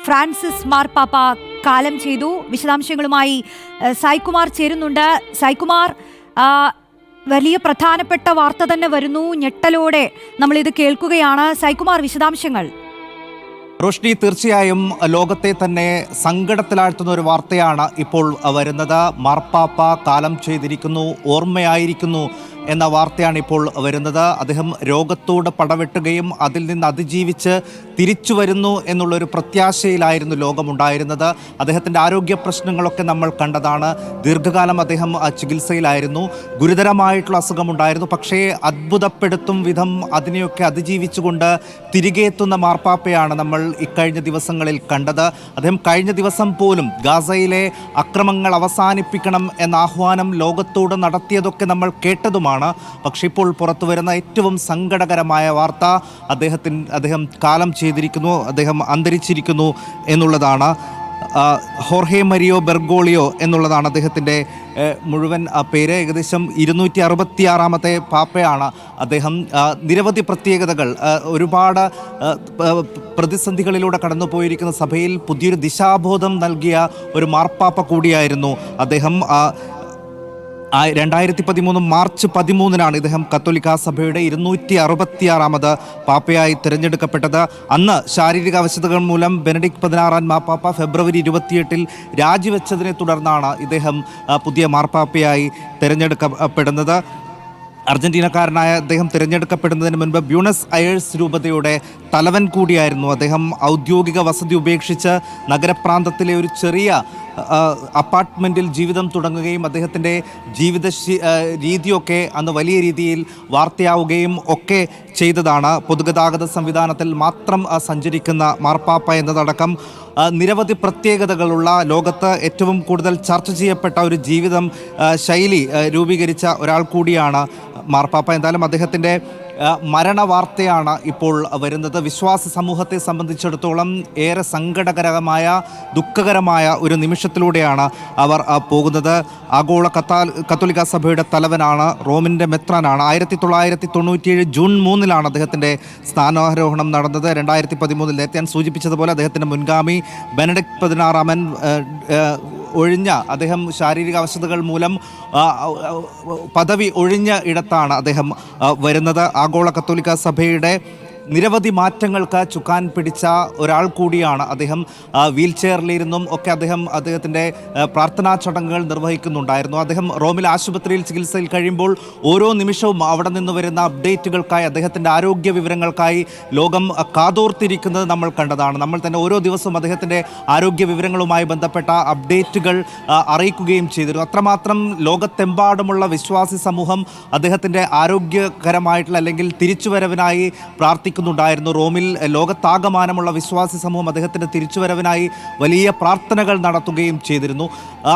Francis മാർപ്പാപ്പ കാലം ചെയ്തു. വിശദാംശങ്ങളുമായി സായ്കുമാർ ചേരുന്നുണ്ട്. സായ്കുമാർ, വലിയ പ്രധാനപ്പെട്ട വാർത്ത തന്നെ വരുന്നു. ഞെട്ടലോടെ നമ്മളിത് കേൾക്കുകയാണ്. സായ്കുമാർ, വിശദാംശങ്ങൾ. റോഷ്നി, തീർച്ചയായും ലോകത്തെ തന്നെ സങ്കടത്തിലാഴ്ത്തുന്ന ഒരു വാർത്തയാണ് ഇപ്പോൾ വരുന്നത്. മാർപ്പാപ്പ കാലം ചെയ്തിരിക്കുന്നു, ഓർമ്മയായിരിക്കുന്നു എന്ന വാർത്തയാണ് ഇപ്പോൾ വരുന്നത്. അദ്ദേഹം രോഗത്തോട് പടവെട്ടുകയും അതിൽ നിന്ന് അതിജീവിച്ച് തിരിച്ചു വരുന്നു എന്നുള്ളൊരു പ്രത്യാശയിലായിരുന്നു ലോകമുണ്ടായിരുന്നത്. അദ്ദേഹത്തിൻ്റെ ആരോഗ്യ പ്രശ്നങ്ങളൊക്കെ നമ്മൾ കണ്ടതാണ്. ദീർഘകാലം അദ്ദേഹം ചികിത്സയിലായിരുന്നു. ഗുരുതരമായിട്ടുള്ള അസുഖമുണ്ടായിരുന്നു. പക്ഷേ അത്ഭുതപ്പെടുത്തും വിധം അതിനെയൊക്കെ അതിജീവിച്ചുകൊണ്ട് തിരികെ എത്തുന്ന മാർപ്പാപ്പയാണ് നമ്മൾ ഇക്കഴിഞ്ഞ ദിവസങ്ങളിൽ കണ്ടത്. അദ്ദേഹം കഴിഞ്ഞ ദിവസം പോലും ഗാസയിലെ അക്രമങ്ങൾ അവസാനിപ്പിക്കണം എന്ന ആഹ്വാനം ലോകത്തോട് നടത്തിയതൊക്കെ നമ്മൾ കേട്ടതുമാണ്. പക്ഷേ ഇപ്പോൾ പുറത്തു വരുന്ന ഏറ്റവും സങ്കടകരമായ വാർത്ത അദ്ദേഹം കാലം ചെയ്തിരിക്കുന്നു, അദ്ദേഹം അന്തരിച്ചിരിക്കുന്നു എന്നുള്ളതാണ്. ഹോർഹെ മരിയോ ബെർഗോളിയോ എന്നുള്ളതാണ് അദ്ദേഹത്തിൻ്റെ മുഴുവൻ പേര്. ഏകദേശം 266-ാമത്തെ പാപ്പയാണ് അദ്ദേഹം. നിരവധി പ്രത്യേകതകൾ, ഒരുപാട് പ്രതിസന്ധികളിലൂടെ കടന്നു പോയിരിക്കുന്ന സഭയിൽ പുതിയൊരു ദിശാബോധം നൽകിയ ഒരു മാർപ്പാപ്പ കൂടിയായിരുന്നു അദ്ദേഹം. 2013 മാർച്ച് 13-നാണ് ഇദ്ദേഹം കത്തോലിക്കാ സഭയുടെ 266-ാമത് പാപ്പയായി തിരഞ്ഞെടുക്കപ്പെട്ടത്. അന്ന് ശാരീരിക അവശതകൾ മൂലം ബെനഡിക്ട് 16 മാർപ്പാപ്പ ഫെബ്രുവരി 28-ൽ രാജിവെച്ചതിനെ തുടർന്നാണ് ഇദ്ദേഹം പുതിയ മാർപ്പാപ്പയായി തിരഞ്ഞെടുക്കപ്പെടുന്നത്. അർജന്റീനക്കാരനായ അദ്ദേഹം തിരഞ്ഞെടുക്കപ്പെടുന്നതിന് മുൻപ് ബ്യൂണസ് അയേഴ്സ് രൂപതയുടെ തലവൻ കൂടിയായിരുന്നു അദ്ദേഹം. ഔദ്യോഗിക വസതി ഉപേക്ഷിച്ച് നഗരപ്രാന്തത്തിലെ ഒരു ചെറിയ അപ്പാർട്ട്മെൻറ്റിൽ ജീവിതം തുടങ്ങുകയും അദ്ദേഹത്തിൻ്റെ ജീവിത രീതിയൊക്കെ അന്ന് വലിയ രീതിയിൽ വാർത്തയാവുകയും ഒക്കെ ചെയ്തതാണ്. പൊതുഗതാഗത സംവിധാനത്തിൽ മാത്രം സഞ്ചരിക്കുന്ന മാർപ്പാപ്പ എന്നതടക്കം നിരവധി പ്രത്യേകതകളുള്ള, ലോകത്ത് ഏറ്റവും കൂടുതൽ ചർച്ച ചെയ്യപ്പെട്ട ഒരു ജീവിതം ശൈലി രൂപീകരിച്ച ഒരാൾ കൂടിയാണ് മാർപ്പാപ്പ. എന്തായാലും അദ്ദേഹത്തിൻ്റെ മരണവാർത്തയാണ് ഇപ്പോൾ വരുന്നത്. വിശ്വാസ സമൂഹത്തെ സംബന്ധിച്ചിടത്തോളം ഏറെ സങ്കടകരമായ, ദുഃഖകരമായ ഒരു നിമിഷത്തിലൂടെയാണ് അവർ പോകുന്നത്. ആഗോള കത്തോലിക്ക സഭയുടെ തലവനാണ്, റോമിൻ്റെ മെത്രാനാണ്. 1997 ജൂൺ 3-ലാണ് അദ്ദേഹത്തിൻ്റെ സ്ഥാനാരോഹണം നടന്നത്. 2013 നേരത്തെ ഞാൻ സൂചിപ്പിച്ചതുപോലെ അദ്ദേഹത്തിൻ്റെ മുൻഗാമി ബെനഡിക്ട് 16-ാമൻ ഒഴിഞ്ഞ, അദ്ദേഹം ശാരീരിക അവശതകൾ മൂലം പദവി ഒഴിഞ്ഞ ഇടത്താണ് അദ്ദേഹം വരുന്നത്. ആഗോള കത്തോലിക്ക സഭയുടെ നിരവധി മാറ്റങ്ങൾക്ക് ചുക്കാൻ പിടിച്ച ഒരാൾ കൂടിയാണ് അദ്ദേഹം. വീൽ ചെയറിലിരുന്നും ഒക്കെ അദ്ദേഹത്തിൻ്റെ പ്രാർത്ഥനാ ചടങ്ങുകൾ നിർവഹിക്കുന്നുണ്ടായിരുന്നു. അദ്ദേഹം റോമിൽ ആശുപത്രിയിൽ ചികിത്സയിൽ കഴിയുമ്പോൾ ഓരോ നിമിഷവും അവിടെ നിന്ന് വരുന്ന അപ്ഡേറ്റുകൾക്കായി, അദ്ദേഹത്തിൻ്റെ ആരോഗ്യ വിവരങ്ങൾക്കായി ലോകം കാതോർത്തിരിക്കുന്നത് നമ്മൾ കണ്ടതാണ്. നമ്മൾ തന്നെ ഓരോ ദിവസവും അദ്ദേഹത്തിൻ്റെ ആരോഗ്യ വിവരങ്ങളുമായി ബന്ധപ്പെട്ട അപ്ഡേറ്റുകൾ അറിയിക്കുകയും ചെയ്തിരുന്നു. അത്രമാത്രം ലോകത്തെമ്പാടുമുള്ള വിശ്വാസി സമൂഹം അദ്ദേഹത്തിൻ്റെ ആരോഗ്യകരമായിട്ടുള്ള അല്ലെങ്കിൽ തിരിച്ചുവരവിനായി പ്രാർത്ഥിക്കുന്നുണ്ടായിരുന്നു. റോമിൽ ലോകത്താകമാനമുള്ള വിശ്വാസി സമൂഹം അദ്ദേഹത്തിൻ്റെ തിരിച്ചുവരവിനായി വലിയ പ്രാർത്ഥനകൾ നടത്തുകയും ചെയ്തിരുന്നു.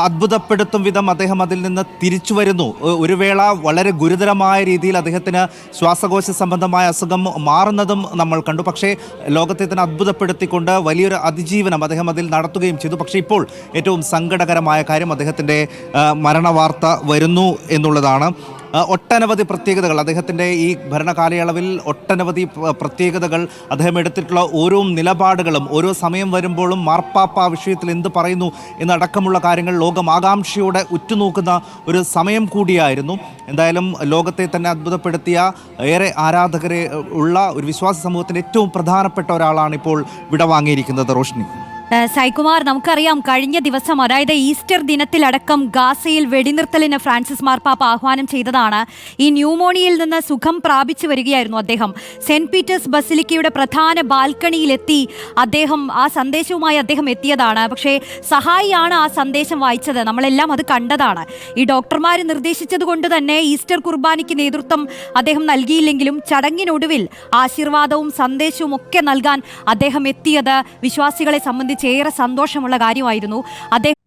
അത്ഭുതപ്പെടുത്തും വിധം അദ്ദേഹം അതിൽ നിന്ന് തിരിച്ചു വരുന്നു. ഒരു വേള വളരെ ഗുരുതരമായ രീതിയിൽ അദ്ദേഹത്തിന് ശ്വാസകോശ സംബന്ധമായ അസുഖം മാറുന്നതും നമ്മൾ കണ്ടു. പക്ഷേ ലോകത്തെ തന്നെ അത്ഭുതപ്പെടുത്തിക്കൊണ്ട് വലിയൊരു അതിജീവനം അദ്ദേഹം അതിൽ നടത്തുകയും ചെയ്തു. പക്ഷേ ഇപ്പോൾ ഏറ്റവും സങ്കടകരമായ കാര്യം അദ്ദേഹത്തിൻ്റെ മരണവാർത്ത വരുന്നു എന്നുള്ളതാണ്. ഒട്ടനവധി പ്രത്യേകതകൾ അദ്ദേഹത്തിൻ്റെ ഈ ഭരണകാലയളവിൽ, ഒട്ടനവധി പ്രത്യേകതകൾ, അദ്ദേഹം എടുത്തിട്ടുള്ള ഓരോ നിലപാടുകളും ഓരോ സമയം വരുമ്പോഴും മാർപ്പാപ്പ വിഷയത്തിൽ എന്ത് പറയുന്നു എന്നടക്കമുള്ള കാര്യങ്ങൾ ലോകം ആകാംക്ഷയോടെ ഉറ്റുനോക്കുന്ന ഒരു സമയം കൂടിയായിരുന്നു. എന്തായാലും ലോകത്തെ തന്നെ അത്ഭുതപ്പെടുത്തിയ, ഏറെ ആരാധകരെ ഉള്ള ഒരു വിശ്വാസ സമൂഹത്തിൻ്റെ ഏറ്റവും പ്രധാനപ്പെട്ട ഒരാളാണ് ഇപ്പോൾ വിടവാങ്ങിയിരിക്കുന്നത്. റോഷ്നി. സായ്കുമാർ, നമുക്കറിയാം കഴിഞ്ഞ ദിവസം, അതായത് ഈസ്റ്റർ ദിനത്തിലടക്കം ഗാസയിൽ വെടിനിർത്തലിന് ഫ്രാൻസിസ് മാർപ്പാപ്പ ആഹ്വാനം ചെയ്തതാണ്. ഈ ന്യൂമോണിയയിൽ നിന്ന് സുഖം പ്രാപിച്ചു വരികയായിരുന്നു അദ്ദേഹം. സെന്റ് പീറ്റേഴ്സ് ബസിലിക്കയുടെ പ്രധാന ബാൽക്കണിയിലെത്തി ആ സന്ദേശവുമായി അദ്ദേഹം എത്തിയതാണ്. പക്ഷേ സഹായിയാണ് ആ സന്ദേശം വായിച്ചത്. നമ്മളെല്ലാം അത് കണ്ടതാണ്. ഈ ഡോക്ടർമാർ നിർദ്ദേശിച്ചത് കൊണ്ട് തന്നെ ഈസ്റ്റർ കുർബാനയ്ക്ക് നേതൃത്വം അദ്ദേഹം നൽകിയില്ലെങ്കിലും ചടങ്ങിനൊടുവിൽ ആശീർവാദവും സന്ദേശവും ഒക്കെ നൽകാൻ അദ്ദേഹം എത്തിയത് വിശ്വാസികളെ സംബന്ധിച്ച് ഏറെ സന്തോഷമുള്ള കാര്യമായിരുന്നു. അദ്ദേഹം